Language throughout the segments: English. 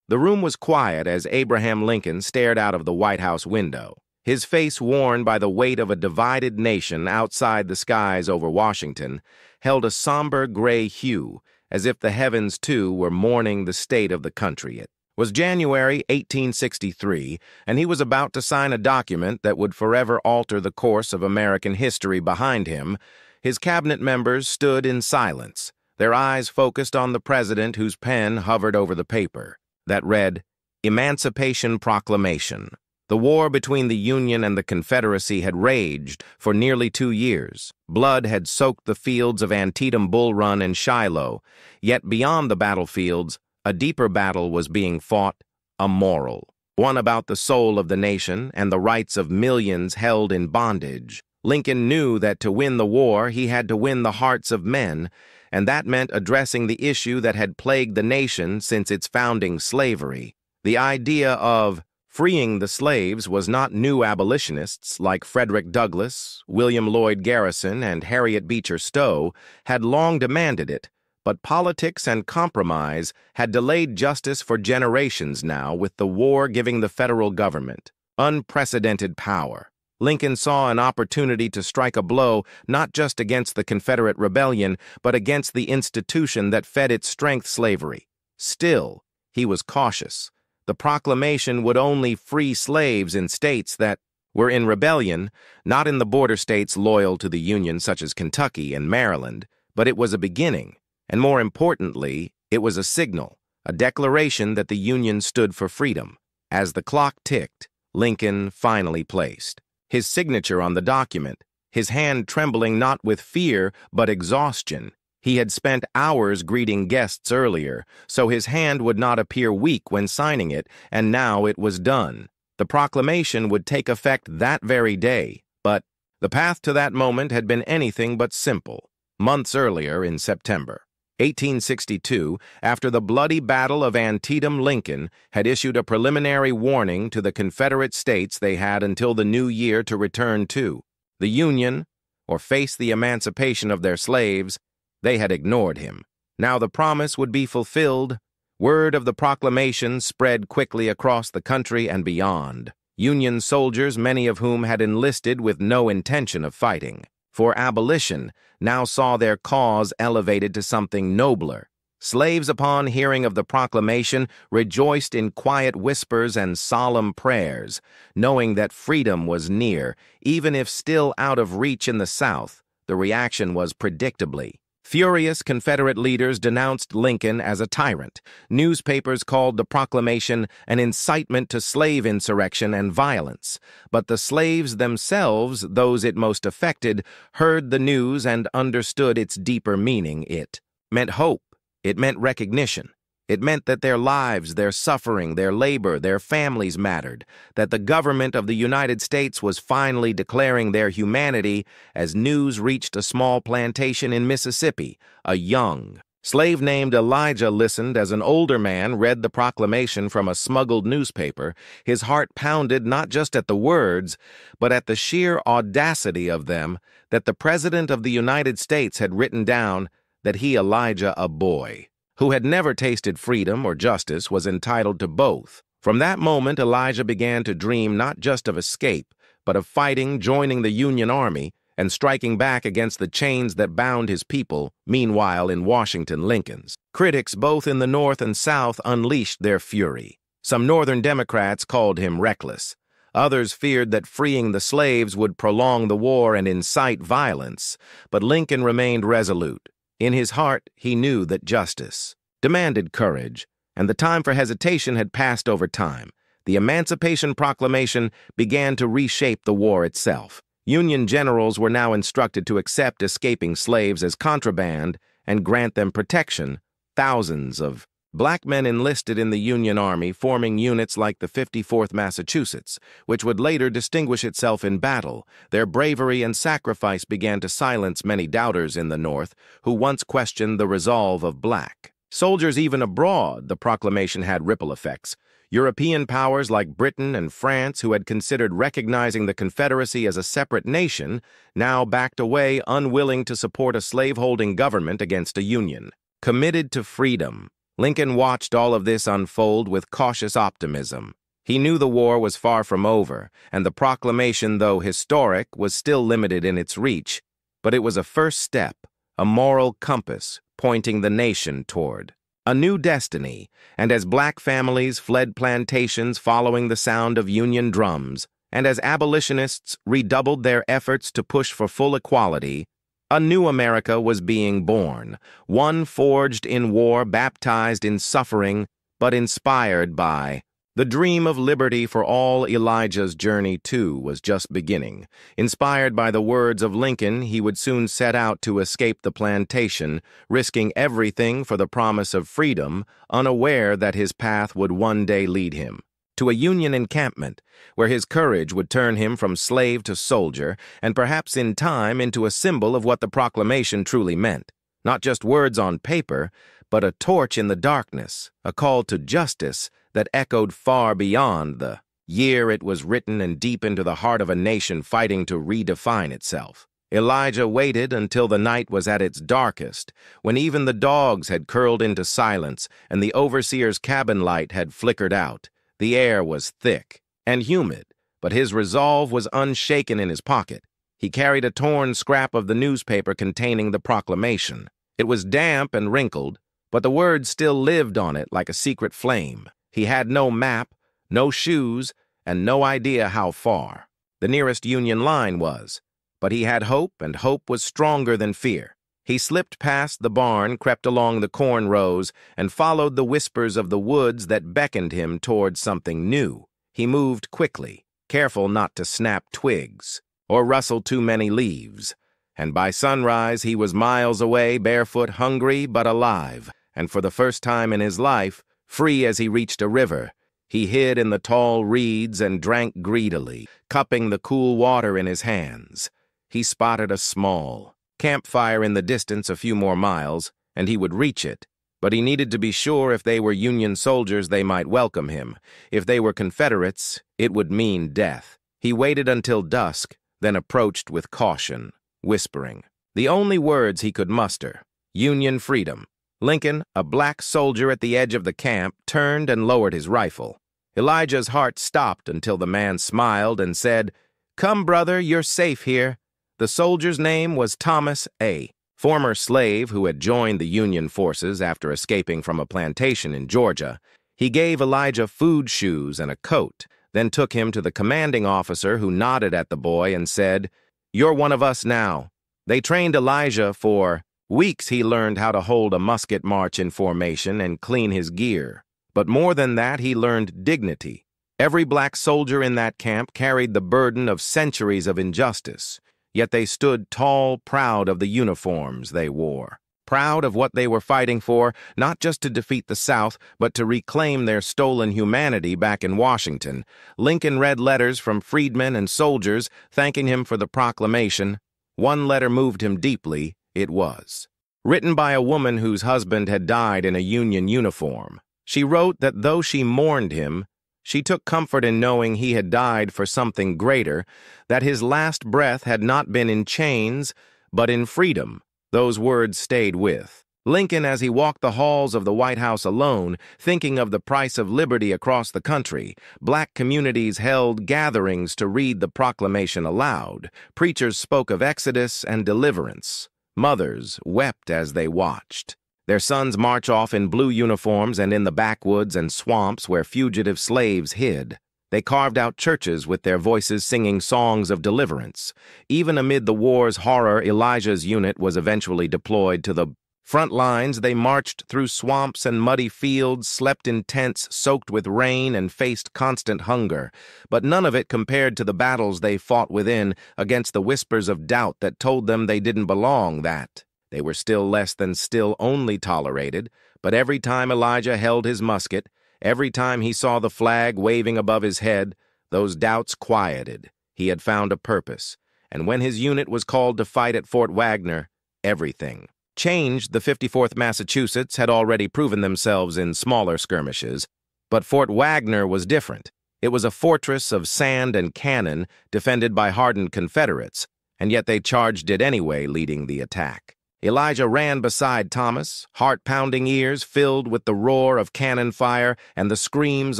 The room was quiet as Abraham Lincoln stared out of the White House window, his face worn by the weight of a divided nation. Outside, the skies over Washington held a somber gray hue, as if the heavens, too, were mourning the state of the country. It was January 1863, and he was about to sign a document that would forever alter the course of American history. Behind him, his cabinet members stood in silence, their eyes focused on the president whose pen hovered over the paper that read, Emancipation Proclamation. The war between the Union and the Confederacy had raged for nearly 2 years. Blood had soaked the fields of Antietam, Bull Run, and Shiloh. Yet beyond the battlefields, a deeper battle was being fought, a moral, one about the soul of the nation and the rights of millions held in bondage. Lincoln knew that to win the war, he had to win the hearts of men, and that meant addressing the issue that had plagued the nation since its founding, slavery. The idea of freeing the slaves was not new. Abolitionists like Frederick Douglass, William Lloyd Garrison, and Harriet Beecher Stowe had long demanded it, but politics and compromise had delayed justice for generations now, with the war giving the federal government unprecedented power. Lincoln saw an opportunity to strike a blow not just against the Confederate rebellion, but against the institution that fed its strength, slavery. Still, he was cautious. The proclamation would only free slaves in states that were in rebellion, not in the border states loyal to the Union such as Kentucky and Maryland, but it was a beginning, and more importantly, it was a signal, a declaration that the Union stood for freedom. As the clock ticked, Lincoln finally placed his signature on the document, his hand trembling not with fear but exhaustion. He had spent hours greeting guests earlier, so his hand would not appear weak when signing it, and now it was done. The proclamation would take effect that very day, but the path to that moment had been anything but simple. Months earlier, in September 1862, after the bloody Battle of Antietam, Lincoln had issued a preliminary warning to the Confederate states they had until the new year to return to the Union or face the emancipation of their slaves. They had ignored him. Now the promise would be fulfilled. Word of the proclamation spread quickly across the country and beyond. Union soldiers, many of whom had enlisted with no intention of fighting for abolition, now saw their cause elevated to something nobler. Slaves, upon hearing of the proclamation, rejoiced in quiet whispers and solemn prayers, knowing that freedom was near, even if still out of reach in the South. The reaction was predictably furious. Confederate leaders denounced Lincoln as a tyrant. Newspapers called the proclamation an incitement to slave insurrection and violence. But the slaves themselves, those it most affected, heard the news and understood its deeper meaning. It meant hope. It meant recognition. It meant that their lives, their suffering, their labor, their families mattered, that the government of the United States was finally declaring their humanity. As news reached a small plantation in Mississippi, a young slave named Elijah listened as an older man read the proclamation from a smuggled newspaper. His heart pounded not just at the words, but at the sheer audacity of them, that the President of the United States had written down that he, Elijah, a boy who had never tasted freedom or justice, was entitled to both. From that moment, Elijah began to dream not just of escape, but of fighting, joining the Union Army, and striking back against the chains that bound his people. Meanwhile, in Washington, Lincoln's critics, both in the North and South, unleashed their fury. Some Northern Democrats called him reckless. Others feared that freeing the slaves would prolong the war and incite violence. But Lincoln remained resolute. In his heart, he knew that justice demanded courage, and the time for hesitation had passed over time. The Emancipation Proclamation began to reshape the war itself. Union generals were now instructed to accept escaping slaves as contraband and grant them protection. Thousands of black men enlisted in the Union Army, forming units like the 54th Massachusetts, which would later distinguish itself in battle. Their bravery and sacrifice began to silence many doubters in the North, who once questioned the resolve of black soldiers. Even abroad, the proclamation had ripple effects. European powers like Britain and France, who had considered recognizing the Confederacy as a separate nation, now backed away, unwilling to support a slaveholding government against a union committed to freedom. Lincoln watched all of this unfold with cautious optimism. He knew the war was far from over, and the proclamation, though historic, was still limited in its reach, but it was a first step, a moral compass pointing the nation toward a new destiny. And as black families fled plantations following the sound of Union drums, and as abolitionists redoubled their efforts to push for full equality, a new America was being born, one forged in war, baptized in suffering, but inspired by the dream of liberty for all. Elijah's journey, too, was just beginning. Inspired by the words of Lincoln, he would soon set out to escape the plantation, risking everything for the promise of freedom, unaware that his path would one day lead him to a Union encampment, where his courage would turn him from slave to soldier, and perhaps in time into a symbol of what the proclamation truly meant. Not just words on paper, but a torch in the darkness, a call to justice that echoed far beyond the year it was written and deep into the heart of a nation fighting to redefine itself. Elijah waited until the night was at its darkest, when even the dogs had curled into silence and the overseer's cabin light had flickered out. The air was thick and humid, but his resolve was unshaken in his pocket. He carried a torn scrap of the newspaper containing the proclamation. It was damp and wrinkled, but the words still lived on it like a secret flame. He had no map, no shoes, and no idea how far the nearest Union line was, but he had hope, and hope was stronger than fear. He slipped past the barn, crept along the corn rows, and followed the whispers of the woods that beckoned him toward something new. He moved quickly, careful not to snap twigs or rustle too many leaves. And by sunrise, he was miles away, barefoot, hungry but alive, and for the first time in his life, free. As he reached a river, he hid in the tall reeds and drank greedily, cupping the cool water in his hands. He spotted a small campfire in the distance a few more miles, and he would reach it. But he needed to be sure if they were Union soldiers they might welcome him. If they were Confederates, it would mean death. He waited until dusk, then approached with caution, whispering the only words he could muster: Union freedom. Lincoln, a black soldier at the edge of the camp, turned and lowered his rifle. Elijah's heart stopped until the man smiled and said, "Come, brother, you're safe here." The soldier's name was Thomas A., former slave who had joined the Union forces after escaping from a plantation in Georgia. He gave Elijah food, shoes, and a coat, then took him to the commanding officer, who nodded at the boy and said, "You're one of us now." They trained Elijah for weeks. He learned how to hold a musket march in formation and clean his gear. But more than that, he learned dignity. Every black soldier in that camp carried the burden of centuries of injustice. Yet they stood tall, proud of the uniforms they wore, proud of what they were fighting for, not just to defeat the South, but to reclaim their stolen humanity back in Washington. Lincoln read letters from freedmen and soldiers thanking him for the proclamation. One letter moved him deeply. It was written by a woman whose husband had died in a Union uniform. She wrote that though she mourned him, she took comfort in knowing he had died for something greater, that his last breath had not been in chains, but in freedom. Those words stayed with Lincoln as he walked the halls of the White House alone, thinking of the price of liberty across the country. Black communities held gatherings to read the proclamation aloud. Preachers spoke of exodus and deliverance. Mothers wept as they watched their sons march off in blue uniforms and in the backwoods and swamps where fugitive slaves hid. They carved out churches with their voices singing songs of deliverance. Even amid the war's horror, Elijah's unit was eventually deployed to the front lines. They marched through swamps and muddy fields, slept in tents soaked with rain, and faced constant hunger. But none of it compared to the battles they fought within, against the whispers of doubt that told them they didn't belong, that they were still less than still only tolerated. But every time Elijah held his musket, every time he saw the flag waving above his head, those doubts quieted. He had found a purpose. And when his unit was called to fight at Fort Wagner, everything changed. The 54th Massachusetts had already proven themselves in smaller skirmishes, but Fort Wagner was different. It was a fortress of sand and cannon defended by hardened Confederates, and yet they charged it anyway, leading the attack. Elijah ran beside Thomas, heart-pounding ears filled with the roar of cannon fire and the screams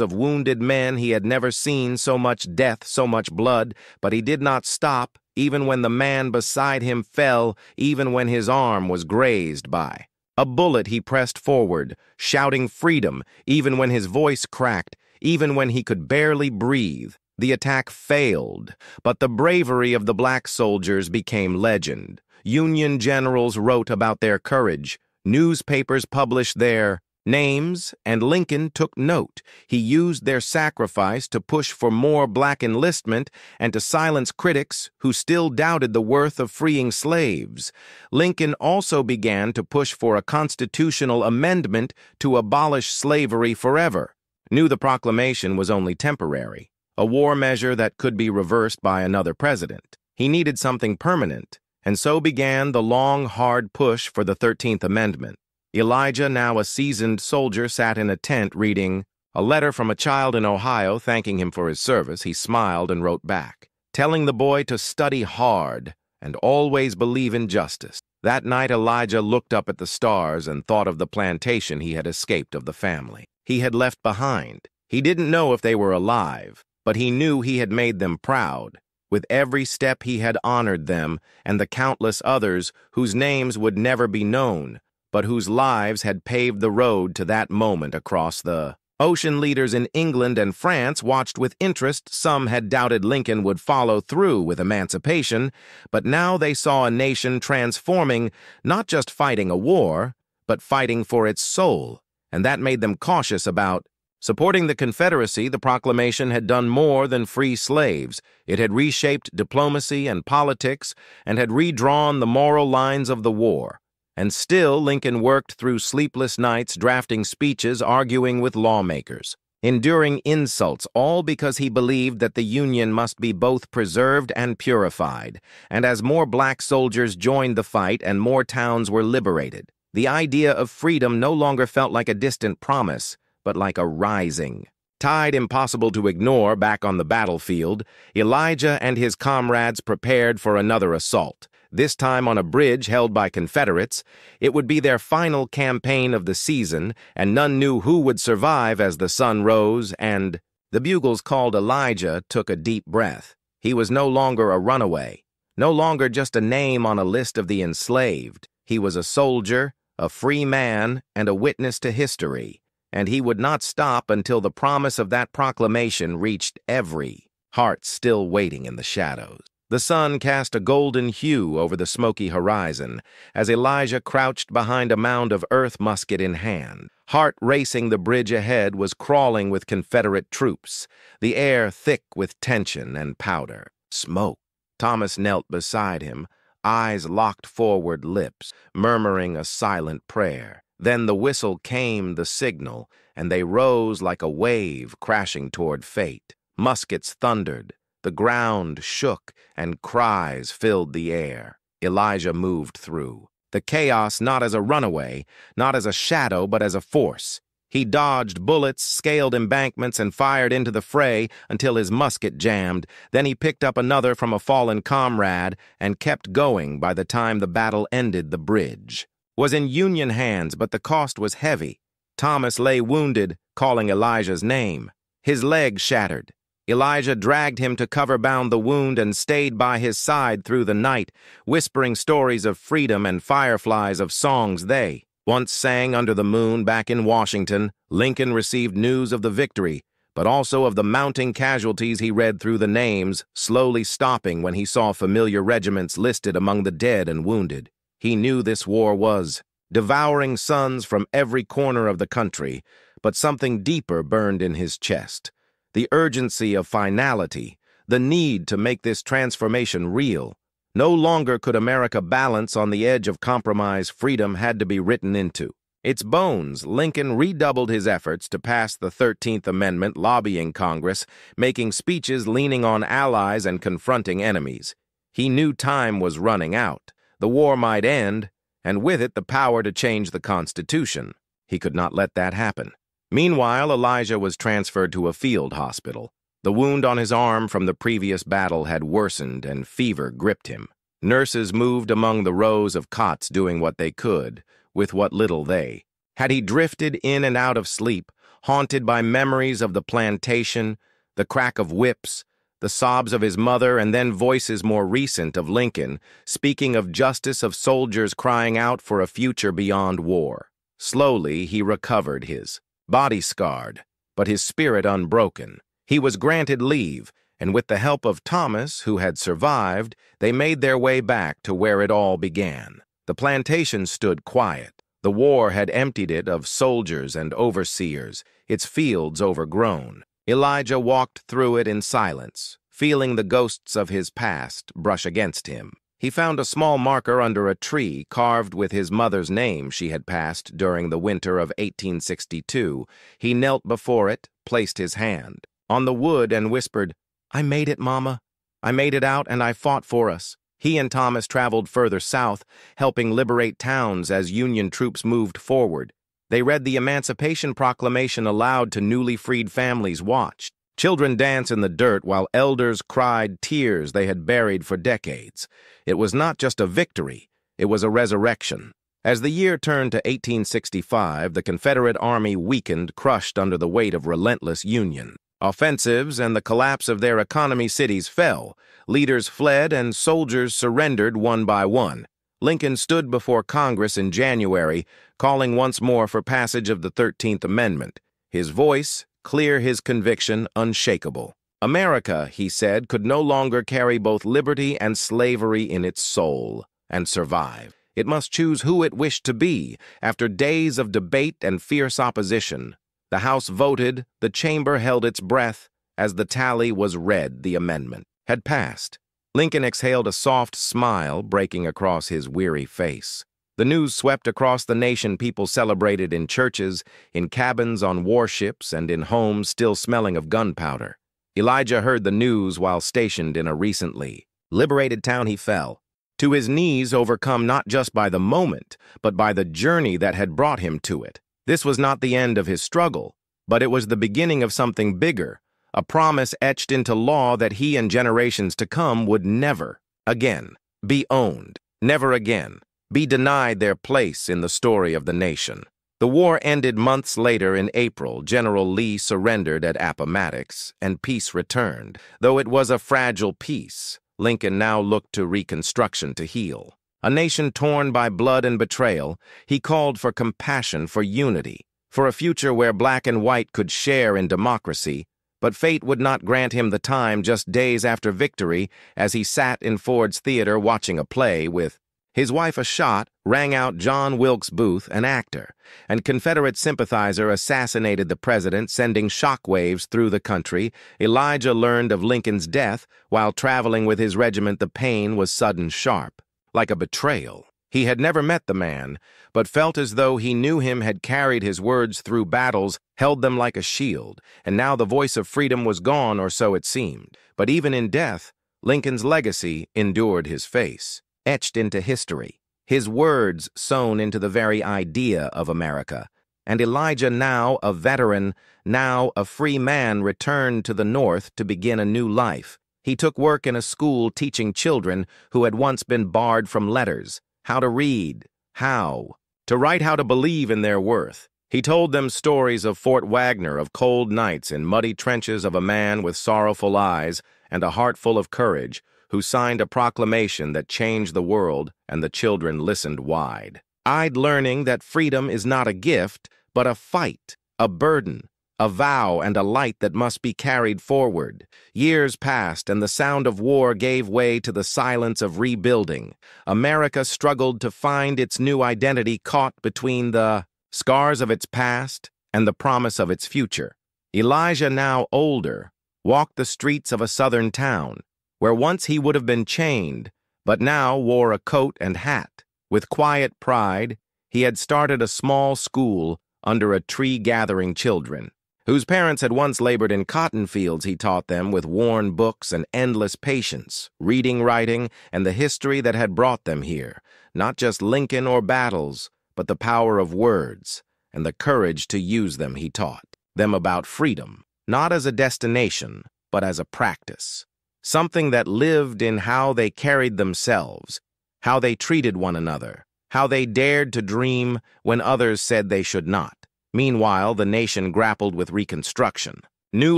of wounded men. He had never seen so much death, so much blood, but he did not stop, even when the man beside him fell, even when his arm was grazed by a bullet. He pressed forward, shouting freedom, even when his voice cracked, even when he could barely breathe. The attack failed, but the bravery of the black soldiers became legend. Union generals wrote about their courage. Newspapers published their names, and Lincoln took note. He used their sacrifice to push for more black enlistment and to silence critics who still doubted the worth of freeing slaves. Lincoln also began to push for a constitutional amendment to abolish slavery forever. Knew the proclamation was only temporary, a war measure that could be reversed by another president. He needed something permanent, and so began the long, hard push for the 13th Amendment. Elijah, now a seasoned soldier, sat in a tent reading a letter from a child in Ohio thanking him for his service. He smiled and wrote back, telling the boy to study hard and always believe in justice. That night, Elijah looked up at the stars and thought of the plantation he had escaped of the family he had left behind. He didn't know if they were alive, but he knew he had made them proud. With every step he had honored them and the countless others whose names would never be known, but whose lives had paved the road to that moment across the ocean. Leaders in England and France watched with interest. Some had doubted Lincoln would follow through with emancipation, but now they saw a nation transforming, not just fighting a war, but fighting for its soul, and that made them cautious about supporting the Confederacy. The proclamation had done more than free slaves. It had reshaped diplomacy and politics and had redrawn the moral lines of the war. And still, Lincoln worked through sleepless nights, drafting speeches, arguing with lawmakers, enduring insults, all because he believed that the Union must be both preserved and purified. And as more black soldiers joined the fight and more towns were liberated, the idea of freedom no longer felt like a distant promise, but like a rising tide impossible to ignore. Back on the battlefield, Elijah and his comrades prepared for another assault, this time on a bridge held by Confederates. It would be their final campaign of the season, and none knew who would survive. As the sun rose and the bugles called, Elijah took a deep breath. He was no longer a runaway, no longer just a name on a list of the enslaved. He was a soldier, a free man, and a witness to history. And he would not stop until the promise of that proclamation reached every heart still waiting in the shadows. The sun cast a golden hue over the smoky horizon as Elijah crouched behind a mound of earth, musket in hand. Heart racing, the bridge ahead was crawling with Confederate troops, the air thick with tension and powder. Smoke. Thomas knelt beside him, eyes locked forward, lips murmuring a silent prayer. Then the whistle came, the signal, and they rose like a wave crashing toward fate. Muskets thundered, the ground shook, and cries filled the air. Elijah moved through the chaos not as a runaway, not as a shadow, but as a force. He dodged bullets, scaled embankments, and fired into the fray until his musket jammed. Then he picked up another from a fallen comrade and kept going. By the time the battle ended, the bridge was in Union hands, but the cost was heavy. Thomas lay wounded, calling Elijah's name. His leg shattered. Elijah dragged him to cover, bound the wound, and stayed by his side through the night, whispering stories of freedom and fireflies of songs they once sang under the moon. Back in Washington, Lincoln received news of the victory, but also of the mounting casualties. He read through the names, slowly stopping when he saw familiar regiments listed among the dead and wounded. He knew this war was devouring sons from every corner of the country, but something deeper burned in his chest. The urgency of finality, the need to make this transformation real. No longer could America balance on the edge of compromise. Freedom had to be written into its bones. Lincoln redoubled his efforts to pass the 13th Amendment, lobbying Congress, making speeches, leaning on allies, and confronting enemies. He knew time was running out. The war might end, and with it the power to change the Constitution. He could not let that happen. Meanwhile, Elijah was transferred to a field hospital. The wound on his arm from the previous battle had worsened and fever gripped him. Nurses moved among the rows of cots doing what they could, with what little they had. He drifted in and out of sleep, haunted by memories of the plantation, the crack of whips, the sobs of his mother, and then voices more recent of Lincoln, speaking of justice, of soldiers crying out for a future beyond war. Slowly, he recovered, his body scarred, but his spirit unbroken. He was granted leave, and with the help of Thomas, who had survived, they made their way back to where it all began. The plantation stood quiet. The war had emptied it of soldiers and overseers, its fields overgrown. Elijah walked through it in silence, feeling the ghosts of his past brush against him. He found a small marker under a tree carved with his mother's name she had passed during the winter of 1862. He knelt before it, placed his hand on the wood, and whispered, "I made it, Mama. I made it out, and I fought for us." He and Thomas traveled further south, helping liberate towns as Union troops moved forward. They read the Emancipation Proclamation aloud to newly freed families, watched children dance in the dirt while elders cried tears they had buried for decades. It was not just a victory, it was a resurrection. As the year turned to 1865, the Confederate Army weakened, crushed under the weight of relentless Union offensives, and the collapse of their economy. Cities fell, leaders fled, and soldiers surrendered one by one. Lincoln stood before Congress in January, calling once more for passage of the 13th Amendment. His voice clear, his conviction unshakable. America, he said, could no longer carry both liberty and slavery in its soul and survive. It must choose who it wished to be. After days of debate and fierce opposition, the House voted, the chamber held its breath. As the tally was read, the amendment had passed. Lincoln exhaled a soft smile breaking across his weary face. The news swept across the nation. People celebrated in churches, in cabins, on warships, and in homes still smelling of gunpowder. Elijah heard the news while stationed in a recently liberated town. He fell to his knees, overcome not just by the moment, but by the journey that had brought him to it. This was not the end of his struggle, but it was the beginning of something bigger, a promise etched into law that he and generations to come would never again be owned, never again be denied their place in the story of the nation. The war ended months later in April. General Lee surrendered at Appomattox, and peace returned. Though it was a fragile peace, Lincoln now looked to Reconstruction to heal. A nation torn by blood and betrayal, he called for compassion, for unity, for a future where black and white could share in democracy. But fate would not grant him the time. Just days after victory, as he sat in Ford's Theater watching a play with his wife, a shot rang out. John Wilkes Booth, an actor and Confederate sympathizer, assassinated the president, sending shockwaves through the country. Elijah learned of Lincoln's death while traveling with his regiment. The pain was sudden, sharp, like a betrayal. He had never met the man, but felt as though he knew him, had carried his words through battles, held them like a shield, and now the voice of freedom was gone, or so it seemed. But even in death, Lincoln's legacy endured. His face etched into history, his words sewn into the very idea of America. And Elijah, now a veteran, now a free man, returned to the North to begin a new life. He took work in a school teaching children who had once been barred from letters how to read, how to write, how to believe in their worth. He told them stories of Fort Wagner, of cold nights in muddy trenches, of a man with sorrowful eyes and a heart full of courage who signed a proclamation that changed the world, and the children listened wide-eyed, learning that freedom is not a gift, but a fight, a burden, a vow, and a light that must be carried forward. Years passed, and the sound of war gave way to the silence of rebuilding. America struggled to find its new identity, caught between the scars of its past and the promise of its future. Elijah, now older, walked the streets of a southern town, where once he would have been chained, but now wore a coat and hat. With quiet pride, he had started a small school under a tree, gathering children whose parents had once labored in cotton fields. He taught them with worn books and endless patience, reading, writing, and the history that had brought them here. Not just Lincoln or battles, but the power of words and the courage to use them. He taught them about freedom, not as a destination, but as a practice. something that lived in how they carried themselves, how they treated one another, how they dared to dream when others said they should not. Meanwhile, the nation grappled with Reconstruction. New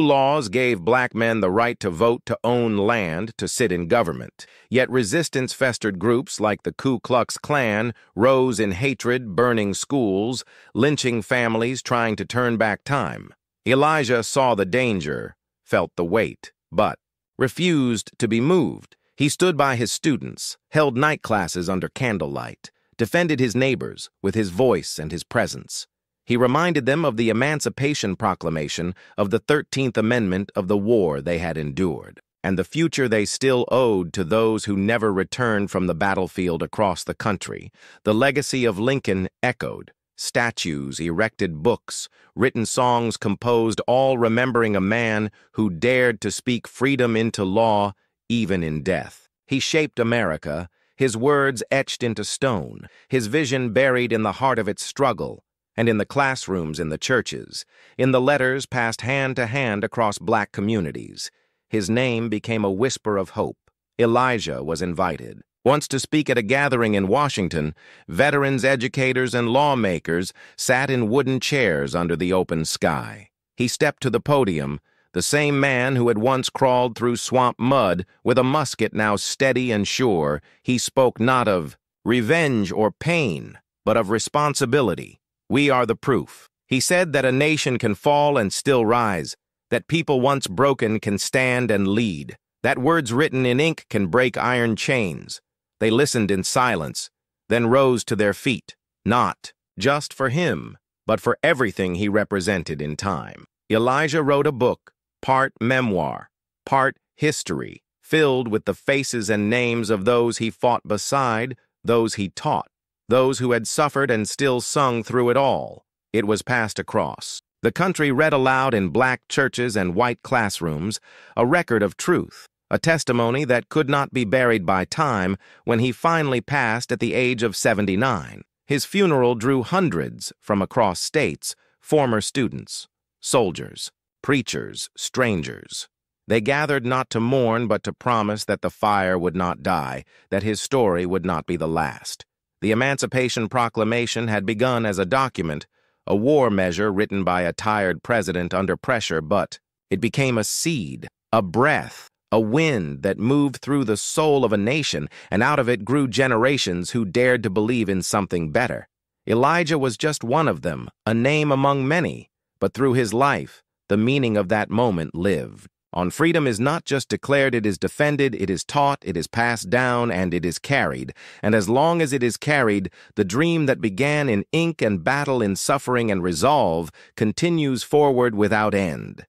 laws gave black men the right to vote, to own land, to sit in government. Yet resistance festered. Groups like the Ku Klux Klan rose in hatred, burning schools, lynching families, trying to turn back time. Elijah saw the danger, felt the weight, but refused to be moved. He stood by his students, held night classes under candlelight, defended his neighbors with his voice and his presence. He reminded them of the Emancipation Proclamation, of the 13th Amendment, of the war they had endured, and the future they still owed to those who never returned from the battlefield across the country. The legacy of Lincoln echoed. Statues erected, books, written songs composed, all remembering a man who dared to speak freedom into law, even in death. He shaped America, his words etched into stone, his vision buried in the heart of its struggle, and in the classrooms, in the churches, in the letters passed hand to hand across black communities. His name became a whisper of hope. Elijah was invited. Once to speak at a gathering in Washington, veterans, educators, and lawmakers sat in wooden chairs under the open sky. He stepped to the podium, the same man who had once crawled through swamp mud with a musket now steady and sure. He spoke not of revenge or pain, but of responsibility. We are the proof. He said that a nation can fall and still rise, that people once broken can stand and lead, that words written in ink can break iron chains. They listened in silence, then rose to their feet, not just for him, but for everything he represented in time. Elijah wrote a book, part memoir, part history, filled with the faces and names of those he fought beside, those he taught, those who had suffered and still sung through it all. It was passed across. The country read aloud in black churches and white classrooms a record of truth, a testimony that could not be buried by time. When he finally passed at the age of 79, his funeral drew hundreds from across states, former students, soldiers, preachers, strangers. They gathered not to mourn but to promise that the fire would not die, that his story would not be the last. The Emancipation Proclamation had begun as a document, a war measure written by a tired president under pressure, but it became a seed, a breath, a wind that moved through the soul of a nation, and out of it grew generations who dared to believe in something better. Elijah was just one of them, a name among many, but through his life, the meaning of that moment lived. On freedom is not just declared, it is defended, it is taught, it is passed down, and it is carried. And as long as it is carried, the dream that began in ink and battle, in suffering and resolve, continues forward without end.